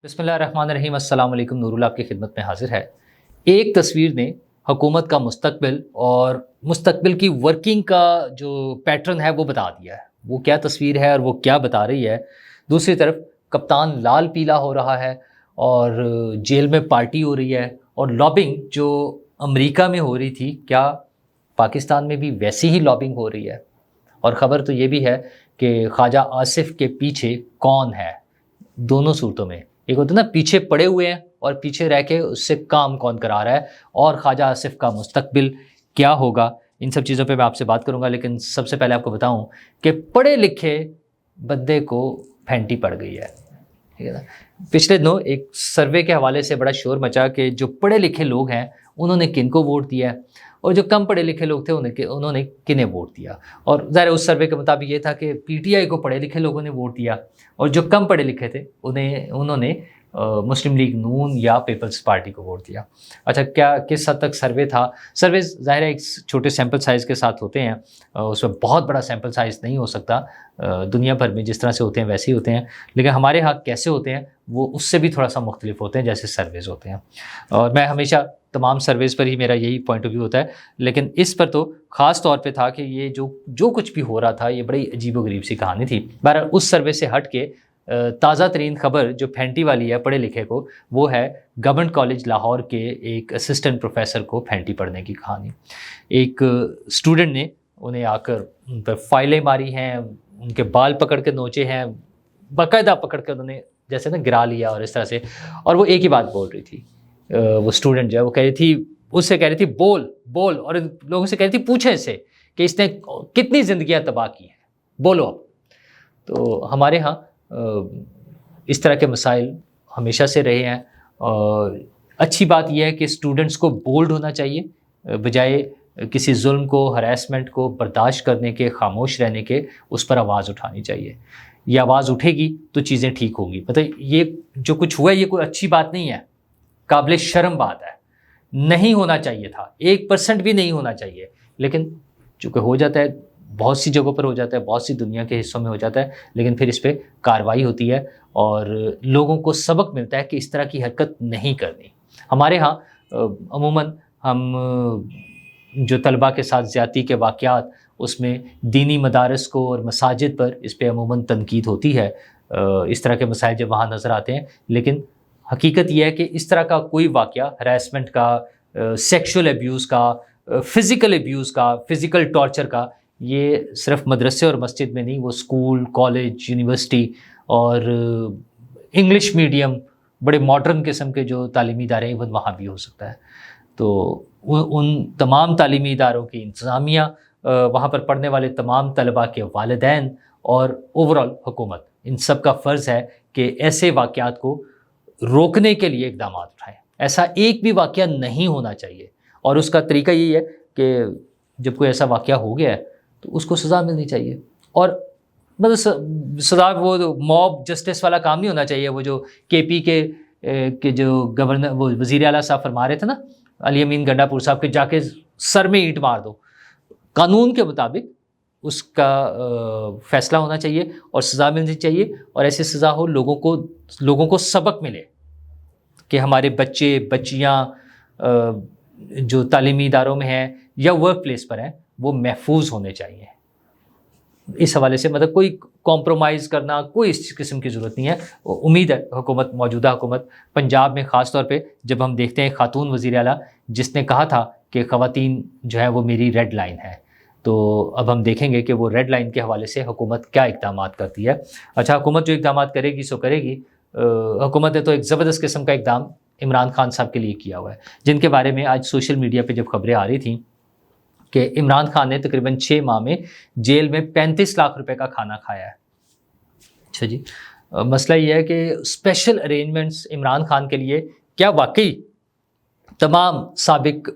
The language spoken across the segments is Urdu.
بسم اللہ الرحمن الرحیم۔ السلام علیکم، نور اللہ آپ کی خدمت میں حاضر ہے۔ ایک تصویر نے حکومت کا مستقبل اور مستقبل کی ورکنگ کا جو پیٹرن ہے وہ بتا دیا ہے۔ وہ کیا تصویر ہے اور وہ کیا بتا رہی ہے؟ دوسری طرف کپتان لال پیلا ہو رہا ہے اور جیل میں پارٹی ہو رہی ہے، اور لابنگ جو امریکہ میں ہو رہی تھی، کیا پاکستان میں بھی ویسی ہی لابنگ ہو رہی ہے؟ اور خبر تو یہ بھی ہے کہ خواجہ آصف کے پیچھے کون ہے؟ دونوں صورتوں میں، ایک ہوتا ہے نا پیچھے پڑے ہوئے ہیں اور پیچھے رہ کے اس سے کام کون کرا رہا ہے، اور خواجہ آصف کا مستقبل کیا ہوگا؟ ان سب چیزوں پہ میں آپ سے بات کروں گا، لیکن سب سے پہلے آپ کو بتاؤں کہ پڑھے لکھے بندے کو پھینٹی پڑ گئی ہے، ٹھیک ہے نا۔ پچھلے دنوں ایک سروے کے حوالے سے بڑا شور مچا کہ جو پڑھے لکھے لوگ ہیں انہوں نے کن کو ووٹ دیا ہے، اور جو کم پڑھے لکھے لوگ تھے انہوں نے کنہیں ووٹ دیا۔ اور ظاہر اس سروے کے مطابق یہ تھا کہ پی ٹی آئی کو پڑھے لکھے لوگوں نے ووٹ دیا، اور جو کم پڑھے لکھے تھے انہوں نے مسلم لیگ نون یا پیپلز پارٹی کو ووٹ دیا۔ اچھا، کیا کس حد تک سروے تھا؟ سروے ظاہر ہے ایک چھوٹے سیمپل سائز کے ساتھ ہوتے ہیں، اس میں بہت بڑا سیمپل سائز نہیں ہو سکتا، دنیا بھر میں جس طرح سے ہوتے ہیں ویسے ہی ہوتے ہیں، لیکن ہمارے ہاں کیسے ہوتے ہیں وہ اس سے بھی تھوڑا سا مختلف ہوتے ہیں جیسے سرویز ہوتے ہیں۔ اور میں ہمیشہ تمام سرویز پر ہی میرا یہی پوائنٹ آف ویو ہوتا ہے، لیکن اس پر تو خاص طور پہ تھا کہ یہ جو کچھ بھی ہو رہا تھا یہ بڑی عجیب و غریب سی کہانی تھی۔ بہرحال اس سروے سے ہٹ کے تازہ ترین خبر جو پھینٹی والی ہے پڑھے لکھے کو، وہ ہے گورنمنٹ کالج لاہور کے ایک اسسٹنٹ پروفیسر کو پھینٹی پڑھنے کی کہانی۔ ایک اسٹوڈنٹ نے انہیں آ کر ان پر فائلیں ماری ہیں، ان کے بال پکڑ کے نوچے ہیں، باقاعدہ پکڑ کے انہوں نے جیسے نا گرا لیا، اور اس طرح سے، اور وہ ایک ہی بات بول رہی تھی۔ وہ اسٹوڈنٹ جو ہے وہ کہہ رہی تھی، اس سے کہہ رہی تھی بول، اور لوگوں سے کہہ رہی تھی پوچھیں اس سے کہ اس نے کتنی زندگیاں تباہ کی ہیں، بولو اب۔ تو ہمارے ہاں اس طرح کے مسائل ہمیشہ سے رہے ہیں، اور اچھی بات یہ ہے کہ اسٹوڈنٹس کو بولڈ ہونا چاہیے، بجائے کسی ظلم کو، ہراسمنٹ کو برداشت کرنے کے، خاموش رہنے کے، اس پر آواز اٹھانی چاہیے۔ یہ آواز اٹھے گی تو چیزیں ٹھیک ہوں گی۔ مطلب یہ جو کچھ ہوا ہے یہ کوئی اچھی بات نہیں ہے، قابل شرم بات ہے، نہیں ہونا چاہیے تھا، 1% بھی نہیں ہونا چاہیے، لیکن چونکہ ہو جاتا ہے، بہت سی جگہوں پر ہو جاتا ہے، بہت سی دنیا کے حصوں میں ہو جاتا ہے، لیکن پھر اس پہ کارروائی ہوتی ہے اور لوگوں کو سبق ملتا ہے کہ اس طرح کی حرکت نہیں کرنی۔ ہمارے ہاں عموماً ہم جو طلباء کے ساتھ زیادتی کے واقعات، اس میں دینی مدارس کو اور مساجد پر اس پہ عموماً تنقید ہوتی ہے، اس طرح کے مسائل جب وہاں نظر آتے ہیں، لیکن حقیقت یہ ہے کہ اس طرح کا کوئی واقعہ، ہراسمنٹ کا، سیکشول ایبیوز کا، فزیکل ایبیوز کا، فزیکل ٹارچر کا، یہ صرف مدرسے اور مسجد میں نہیں، وہ اسکول، کالج، یونیورسٹی اور انگلش میڈیم، بڑے ماڈرن قسم کے جو تعلیمی ادارے ہیں وہاں بھی ہو سکتا ہے۔ تو ان تمام تعلیمی اداروں کی انتظامیہ، وہاں پر پڑھنے والے تمام طلباء کے والدین اور اوورال حکومت، ان سب کا فرض ہے کہ ایسے واقعات کو روکنے کے لیے اقدامات اٹھائیں۔ ایسا ایک بھی واقعہ نہیں ہونا چاہیے، اور اس کا طریقہ یہی ہے کہ جب کوئی ایسا واقعہ ہو گیا ہے تو اس کو سزا ملنی چاہیے، اور مطلب سزا وہ موب جسٹس والا کام نہیں ہونا چاہیے، وہ جو کے پی کے جو گورنر، وہ وزیر اعلیٰ صاحب فرما رہے تھے نا، علی امین گنڈا پور صاحب، کے جا کے سر میں اینٹ مار دو۔ قانون کے مطابق اس کا فیصلہ ہونا چاہیے اور سزا ملنی چاہیے، اور ایسی سزا ہو لوگوں کو سبق ملے کہ ہمارے بچے بچیاں جو تعلیمی اداروں میں ہیں یا ورک پلیس پر ہیں وہ محفوظ ہونے چاہیے۔ اس حوالے سے مطلب کوئی کمپرومائز کرنا، کوئی اس قسم کی ضرورت نہیں ہے۔ امید ہے حکومت، موجودہ حکومت پنجاب میں خاص طور پہ جب ہم دیکھتے ہیں خاتون وزیر اعلیٰ جس نے کہا تھا کہ خواتین جو ہے وہ میری ریڈ لائن ہے، تو اب ہم دیکھیں گے کہ وہ ریڈ لائن کے حوالے سے حکومت کیا اقدامات کرتی ہے۔ اچھا، حکومت جو اقدامات کرے گی سو کرے گی۔ حکومت نے تو ایک زبردست قسم کا اقدام عمران خان صاحب کے لیے کیا ہوا ہے، جن کے بارے میں آج سوشل میڈیا پہ جب خبریں آ رہی تھیں کہ عمران خان نے تقریباً 6 ماہ میں جیل میں 35 لاکھ روپے کا کھانا کھایا ہے۔ اچھا جی، مسئلہ یہ ہے کہ اسپیشل ارینجمنٹس عمران خان کے لیے، کیا واقعی تمام سابق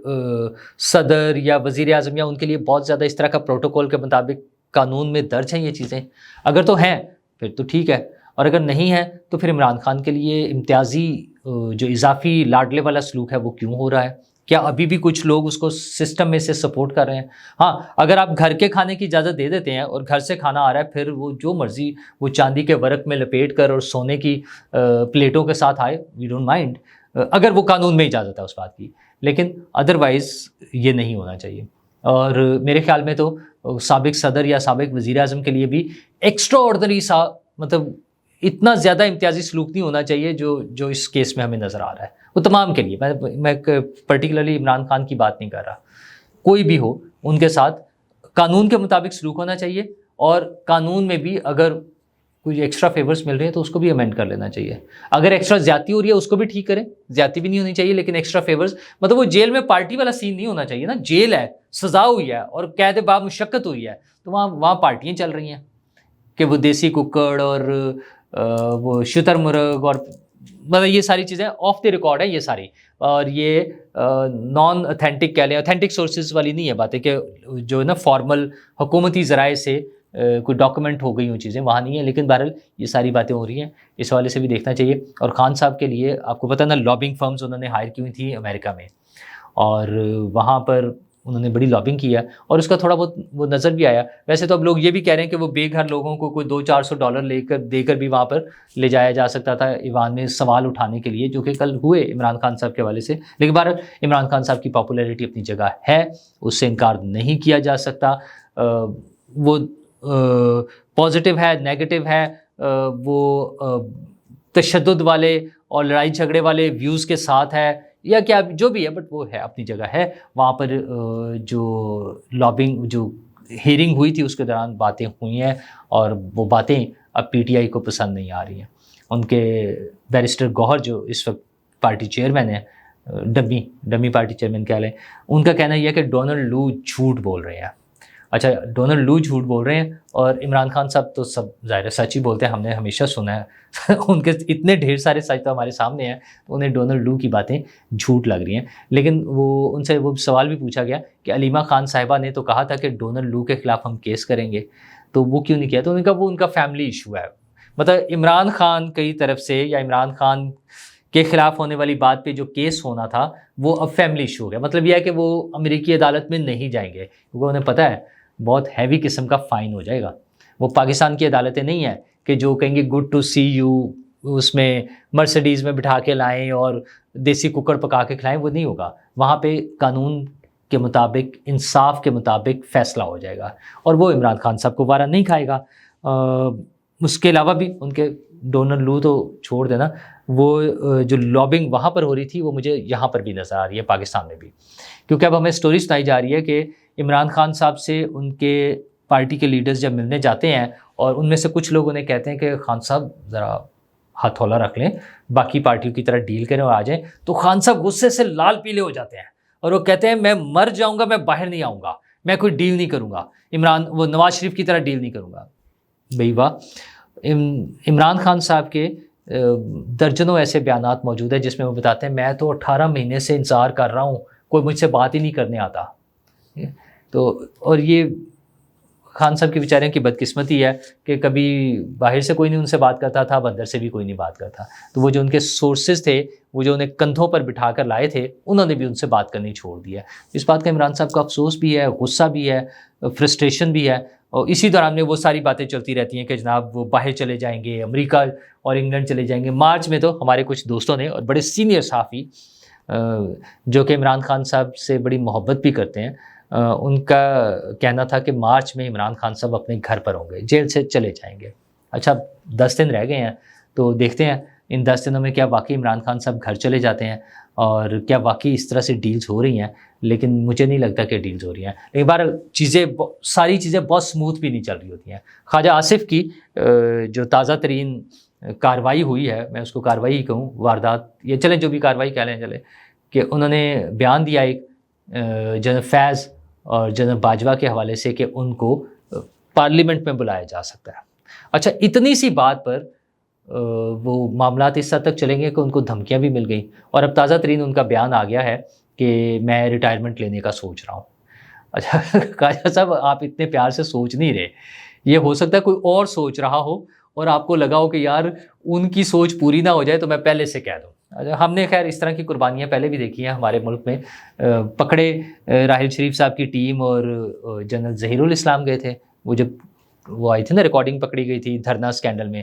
صدر یا وزیر اعظم یا ان کے لیے بہت زیادہ اس طرح کا پروٹوکول کے مطابق قانون میں درج ہیں یہ چیزیں؟ اگر تو ہیں پھر تو ٹھیک ہے، اور اگر نہیں ہے تو پھر عمران خان کے لیے امتیازی جو اضافی لاڈلے والا سلوک ہے وہ کیوں ہو رہا ہے؟ کیا ابھی بھی کچھ لوگ اس کو سسٹم میں سے سپورٹ کر رہے ہیں؟ ہاں، اگر آپ گھر کے کھانے کی اجازت دے دیتے ہیں اور گھر سے کھانا آ رہا ہے، پھر وہ جو مرضی وہ چاندی کے ورق میں لپیٹ کر اور سونے کی پلیٹوں کے ساتھ آئے، وی ڈونٹ مائنڈ، اگر وہ قانون میں اجازت ہے اس بات کی، لیکن ادروائز یہ نہیں ہونا چاہیے۔ اور میرے خیال میں تو سابق صدر یا سابق وزیر اعظم کے لیے بھی ایکسٹرا آرڈنری سا، مطلب اتنا زیادہ امتیازی سلوک نہیں ہونا چاہیے جو اس کیس میں ہمیں نظر آ رہا ہے، وہ تمام کے لیے، میں پرٹیکولرلی عمران خان کی بات نہیں کر رہا، کوئی بھی ہو ان کے ساتھ قانون کے مطابق سلوک ہونا چاہیے، اور قانون میں بھی اگر کوئی ایکسٹرا فیورز مل رہے ہیں تو اس کو بھی امینڈ کر لینا چاہیے۔ اگر ایکسٹرا زیادتی ہو رہی ہے اس کو بھی ٹھیک کریں، زیادتی بھی نہیں ہونی چاہیے، لیکن ایکسٹرا فیورز، مطلب وہ جیل میں پارٹی والا سین نہیں ہونا چاہیے نا، جیل ہے، سزا ہوئی ہے اور قید باب مشقت ہوئی ہے، تو وہاں پارٹیاں چل رہی ہیں کہ وہ دیسی ککڑ اور وہ شتر مرغ، اور مطلب یہ ساری چیزیں آف دی ریکارڈ ہے یہ ساری، اور یہ نان اتھینٹک کہہ لیں، اتھینٹک سورسز والی نہیں ہے باتیں کہ جو ہے نا فارمل حکومتی ذرائع سے کوئی ڈاکومنٹ ہو گئی ہوں چیزیں، وہاں نہیں ہے، لیکن بہرحال یہ ساری باتیں ہو رہی ہیں، اس حوالے سے بھی دیکھنا چاہیے۔ اور خان صاحب کے لیے آپ کو پتہ نا لابنگ فرمز انہوں نے ہائر کی ہوئی تھیں امریکہ میں، اور وہاں پر انہوں نے بڑی لابنگ کی ہے، اور اس کا تھوڑا بہت وہ نظر بھی آیا۔ ویسے تو اب لوگ یہ بھی کہہ رہے ہیں کہ وہ بے گھر لوگوں کو کوئی $200-400 دے کر بھی وہاں پر لے جایا جا سکتا تھا ایوان میں سوال اٹھانے کے لیے، جو کہ کل ہوئے عمران خان صاحب کے حوالے سے، لیکن بہرحال عمران خان صاحب کی پاپولیرٹی اپنی جگہ ہے، اس سے انکار نہیں کیا جا سکتا، وہ پازیٹیو ہے، نیگیٹو ہے، وہ تشدد والے اور لڑائی جھگڑے والے ویوز کے ساتھ ہے یا کیا جو بھی ہے، بٹ وہ ہے اپنی جگہ ہے۔ وہاں پر جو لابنگ، جو ہیئرنگ ہوئی تھی اس کے دوران باتیں ہوئی ہیں، اور وہ باتیں اب پی ٹی آئی کو پسند نہیں آ رہی ہیں۔ ان کے بیرسٹر گوہر جو اس وقت پارٹی چیئرمین ہیں، ڈمی پارٹی چیئرمین کہہ لیں، ان کا کہنا یہ ہے کہ ڈونلڈ لو جھوٹ بول رہے ہیں۔ اچھا، ڈونلڈ لو جھوٹ بول رہے ہیں، اور عمران خان صاحب تو سب ظاہر ہے سچ ہی بولتے ہیں، ہم نے ہمیشہ سنا ہے ان کے اتنے ڈھیر سارے سچ تو ہمارے سامنے ہیں، تو انہیں ڈونلڈ لو کی باتیں جھوٹ لگ رہی ہیں۔ لیکن ان سے وہ سوال بھی پوچھا گیا کہ علیمہ خان صاحبہ نے تو کہا تھا کہ ڈونلڈ لو کے خلاف ہم کیس کریں گے، تو وہ کیوں نہیں کیا؟ تو انہوں نے کہا وہ ان کا فیملی ایشو ہے، مطلب عمران خان کی طرف سے یا عمران خان کے خلاف ہونے والی بات پہ جو کیس ہونا تھا وہ اب فیملی ایشو ہو گیا۔ مطلب یہ ہے کہ وہ امریکی عدالت میں نہیں جائیں گے، کیونکہ انہیں پتہ ہے بہت ہیوی قسم کا فائن ہو جائے گا۔ وہ پاکستان کی عدالتیں نہیں ہیں کہ جو کہیں گے گڈ ٹو سی یو، اس میں مرسڈیز میں بٹھا کے لائیں اور دیسی ککڑ پکا کے کھلائیں، وہ نہیں ہوگا۔ وہاں پہ قانون کے مطابق، انصاف کے مطابق فیصلہ ہو جائے گا، اور وہ عمران خان صاحب کو وارہ نہیں کھائے گا۔ اس کے علاوہ بھی ان کے ڈونلڈ لو تو چھوڑ دینا، وہ جو لابنگ وہاں پر ہو رہی تھی وہ مجھے یہاں پر بھی نظر آ رہی ہے، پاکستان میں بھی، کیونکہ اب ہمیں سٹوری سنائی جا رہی ہے کہ عمران خان صاحب سے ان کے پارٹی کے لیڈرز جب ملنے جاتے ہیں، اور ان میں سے کچھ لوگ انہیں کہتے ہیں کہ خان صاحب ذرا ہاتھ ہولہ رکھ لیں، باقی پارٹیوں کی طرح ڈیل کریں اور آ جائیں، تو خان صاحب غصے سے لال پیلے ہو جاتے ہیں، اور وہ کہتے ہیں میں مر جاؤں گا، میں باہر نہیں آؤں گا، میں کوئی ڈیل نہیں کروں گا، وہ نواز شریف کی طرح ڈیل نہیں کروں گا۔ بھئی واہ، عمران خان صاحب کے درجنوں ایسے بیانات موجود ہیں جس میں وہ بتاتے ہیں میں تو 18 مہینے سے انتظار کر رہا ہوں، کوئی مجھ سے بات ہی نہیں کرنے آتا۔ تو اور یہ خان صاحب کے بیچارے کی بدقسمتی ہے کہ کبھی باہر سے کوئی نہیں ان سے بات کرتا تھا، اندر سے بھی کوئی نہیں بات کرتا، تو وہ جو ان کے سورسز تھے، وہ جو انہیں کندھوں پر بٹھا کر لائے تھے، انہوں نے بھی ان سے بات کرنی چھوڑ دیا۔ اس بات کا عمران صاحب کا افسوس بھی ہے، غصہ بھی ہے، فرسٹریشن بھی ہے، اور اسی دوران میں وہ ساری باتیں چلتی رہتی ہیں کہ جناب وہ باہر چلے جائیں گے، امریکہ اور انگلینڈ چلے جائیں گے۔ مارچ میں تو ہمارے کچھ دوستوں نے، اور بڑے سینئر صحافی جو کہ عمران خان صاحب سے بڑی محبت بھی کرتے ہیں، ان کا کہنا تھا کہ مارچ میں عمران خان صاحب اپنے گھر پر ہوں گے، جیل سے چلے جائیں گے۔ اچھا، 10 دن رہ گئے ہیں، تو دیکھتے ہیں ان 10 دنوں میں کیا واقعی عمران خان صاحب گھر چلے جاتے ہیں، اور کیا واقعی اس طرح سے ڈیلز ہو رہی ہیں۔ لیکن مجھے نہیں لگتا کہ ڈیلز ہو رہی ہیں، لیکن بہرحال ساری چیزیں بہت سموتھ بھی نہیں چل رہی ہوتی ہیں۔ خواجہ آصف کی جو تازہ ترین کارروائی ہوئی ہے، میں اس کو کارروائی ہی کہوں، واردات، یہ چلیں جو بھی کارروائی کہہ لیں چلے، کہ انہوں نے بیان دیا ایک جنرل فیض اور جنرل باجوہ کے حوالے سے کہ ان کو پارلیمنٹ میں بلایا جا سکتا ہے۔ اچھا، اتنی سی بات پر وہ معاملات اس حد تک چلیں گے کہ ان کو دھمکیاں بھی مل گئیں، اور اب تازہ ترین ان کا بیان آ گیا ہے کہ میں ریٹائرمنٹ لینے کا سوچ رہا ہوں۔ اچھا خواجہ صاحب، آپ اتنے پیار سے سوچ نہیں رہے، یہ ہو سکتا ہے کوئی اور سوچ رہا ہو، اور آپ کو لگا ہو کہ یار ان کی سوچ پوری نہ ہو جائے تو میں پہلے سے کہہ دوں۔ ہم نے خیر اس طرح کی قربانیاں پہلے بھی دیکھی ہیں ہمارے ملک میں. پکڑے راحل شریف صاحب کی ٹیم اور جنرل ظہیر الاسلام گئے تھے، وہ جب وہ آئی تھی نا ریکارڈنگ پکڑی گئی تھی دھرنا اسکینڈل میں،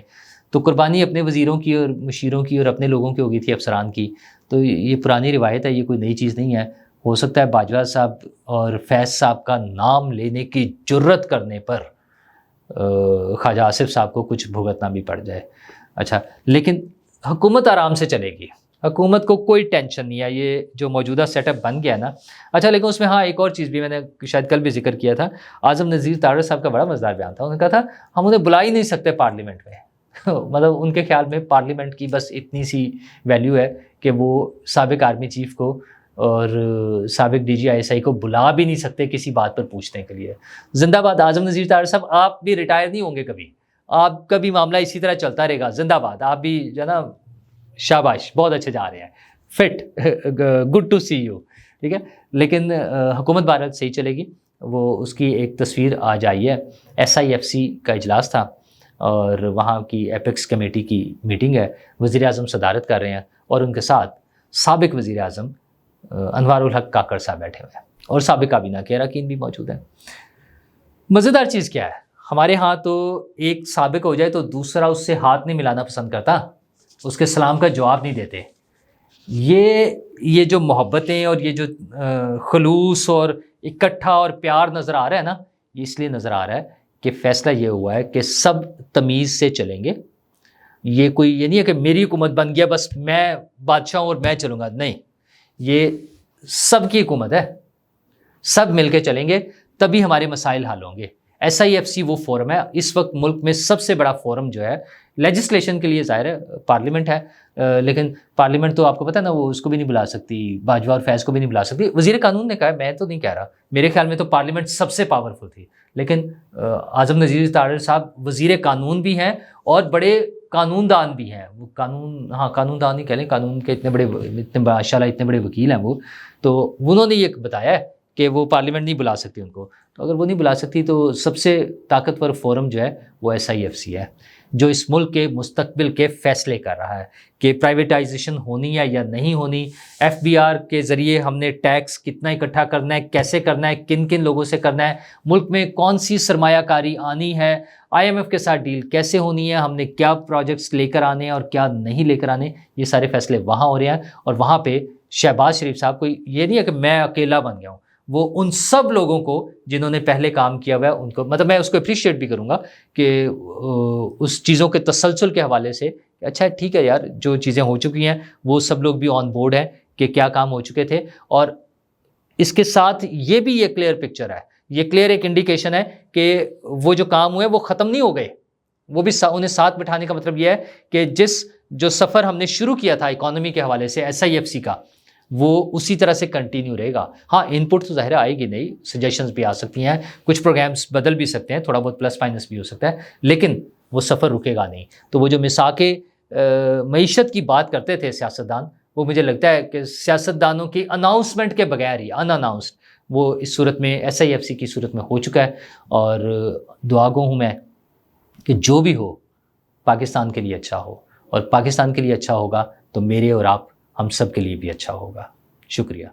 تو قربانی اپنے وزیروں کی اور مشیروں کی اور اپنے لوگوں کی ہو گئی تھی، افسران کی. تو یہ پرانی روایت ہے، یہ کوئی نئی چیز نہیں ہے. ہو سکتا ہے باجوہ صاحب اور فیض صاحب کا نام لینے کی جرت کرنے پر خواجہ آصف صاحب کو کچھ بھگتنا بھی پڑ جائے. اچھا، لیکن حکومت آرام سے چلے گی، حکومت کو کوئی ٹینشن نہیں ہے، یہ جو موجودہ سیٹ اپ بن گیا نا. اچھا، لیکن اس میں ہاں ایک اور چیز بھی میں نے شاید کل بھی ذکر کیا تھا. اعظم نذیر تارڑ صاحب کا بڑا مزدار بیان تھا. انہوں نے کہا تھا ہم انہیں بلا ہی نہیں سکتے پارلیمنٹ میں. مطلب ان کے خیال میں پارلیمنٹ کی بس اتنی سی ویلیو ہے کہ وہ سابق آرمی چیف کو اور سابق D G I S I کو بلا بھی نہیں سکتے کسی بات پر پوچھنے کے لیے. زندہ باد اعظم نذیر تارڑ صاحب، آپ بھی ریٹائر نہیں ہوں گے کبھی، آپ کا بھی معاملہ اسی طرح چلتا رہے گا. زندہ باد، آپ بھی جو ہے نا، شاباش، بہت اچھے جا رہے ہیں، fit, good to see you. ٹھیک ہے، لیکن حکومت بھارت صحیح چلے گی. وہ اس کی ایک تصویر آج آئی ہے. SIFC کا اجلاس تھا اور وہاں کی ایپیکس کمیٹی کی میٹنگ ہے. وزیر اعظم صدارت کر رہے ہیں اور ان کے ساتھ سابق وزیر اعظم انوار الحق کاکڑ صاحب بیٹھے ہوئے ہیں اور سابق کابینہ کے اراکین بھی موجود ہیں. مزیدار چیز کیا ہے، ہمارے ہاں تو ایک سابق ہو جائے تو دوسرا اس سے ہاتھ نہیں ملانا پسند کرتا، اس کے سلام کا جواب نہیں دیتے. یہ جو محبتیں اور یہ جو خلوص اور اکٹھا اور پیار نظر آ رہا ہے نا، یہ اس لیے نظر آ رہا ہے کہ فیصلہ یہ ہوا ہے کہ سب تمیز سے چلیں گے. یہ کوئی یہ نہیں ہے کہ میری حکومت بن گیا بس میں بادشاہ ہوں اور میں چلوں گا، نہیں، یہ سب کی حکومت ہے، سب مل کے چلیں گے تبھی ہمارے مسائل حل ہوں گے. SIFC وہ فورم ہے اس وقت ملک میں سب سے بڑا فورم جو ہے لیجسلیشن کے لیے، ظاہر ہے پارلیمنٹ ہے، لیکن پارلیمنٹ تو آپ کو پتہ ہے نا، وہ اس کو بھی نہیں بلا سکتی، باجوہ اور فیض کو بھی نہیں بلا سکتی. وزیر قانون نے کہا، میں تو نہیں کہہ رہا، میرے خیال میں تو پارلیمنٹ سب سے پاورفل تھی. لیکن اعظم نذیر تارڑ صاحب وزیر قانون بھی ہیں اور بڑے قانون دان بھی ہیں. وہ قانون دان ہی کہہ لیں، قانون کے اتنے ماشاء اللہ اتنے بڑے وکیل ہیں وہ. تو انہوں نے یہ بتایا ہے کہ وہ پارلیمنٹ نہیں بلا سکتی ان کو. تو اگر وہ نہیں بلا سکتی تو سب سے طاقتور فورم جو ہے وہ SIFC ہے، جو اس ملک کے مستقبل کے فیصلے کر رہا ہے کہ پرائیویٹائزیشن ہونی ہے یا نہیں ہونی، FBR کے ذریعے ہم نے ٹیکس کتنا اکٹھا کرنا ہے، کیسے کرنا ہے، کن کن لوگوں سے کرنا ہے، ملک میں کون سی سرمایہ کاری آنی ہے، IMF کے ساتھ ڈیل کیسے ہونی ہے، ہم نے کیا پروجیکٹس لے کر آنے ہیں اور کیا نہیں لے کر آنے. یہ سارے فیصلے وہاں ہو رہے ہیں اور وہاں پہ شہباز شریف صاحب کو یہ نہیں ہے کہ میں اکیلا بن گیا ہوں، وہ ان سب لوگوں کو جنہوں نے پہلے کام کیا ہوا ہے ان کو، مطلب میں اس کو اپریشیٹ بھی کروں گا کہ اس چیزوں کے تسلسل کے حوالے سے اچھا ٹھیک ہے یار، جو چیزیں ہو چکی ہیں وہ سب لوگ بھی آن بورڈ ہیں کہ کیا کام ہو چکے تھے. اور اس کے ساتھ یہ بھی ایک کلیئر پکچر ہے، یہ کلیئر ایک انڈیکیشن ہے کہ وہ جو کام ہوئے وہ ختم نہیں ہو گئے، وہ بھی انہیں ساتھ بٹھانے کا مطلب یہ ہے کہ جو سفر ہم نے شروع کیا تھا اکانومی کے حوالے سے SIFC کا، وہ اسی طرح سے کنٹینیو رہے گا. ہاں ان پٹ تو ظاہر آئے گی نہیں، سجیشنز بھی آ سکتی ہیں، کچھ پروگرامز بدل بھی سکتے ہیں، تھوڑا بہت پلس مائنس بھی ہو سکتا ہے، لیکن وہ سفر رکے گا نہیں. تو وہ جو مساق معیشت کی بات کرتے تھے سیاستدان، وہ مجھے لگتا ہے کہ سیاستدانوں کی اناؤنسمنٹ کے بغیر ہی ان اناؤنسڈ وہ اس صورت میں SIFC کی صورت میں ہو چکا ہے. اور دعا گو ہوں میں کہ جو بھی ہو پاکستان کے لیے اچھا ہو، اور پاکستان کے لیے اچھا ہوگا تو میرے اور آپ ہم سب کے لیے بھی اچھا ہوگا. شکریہ.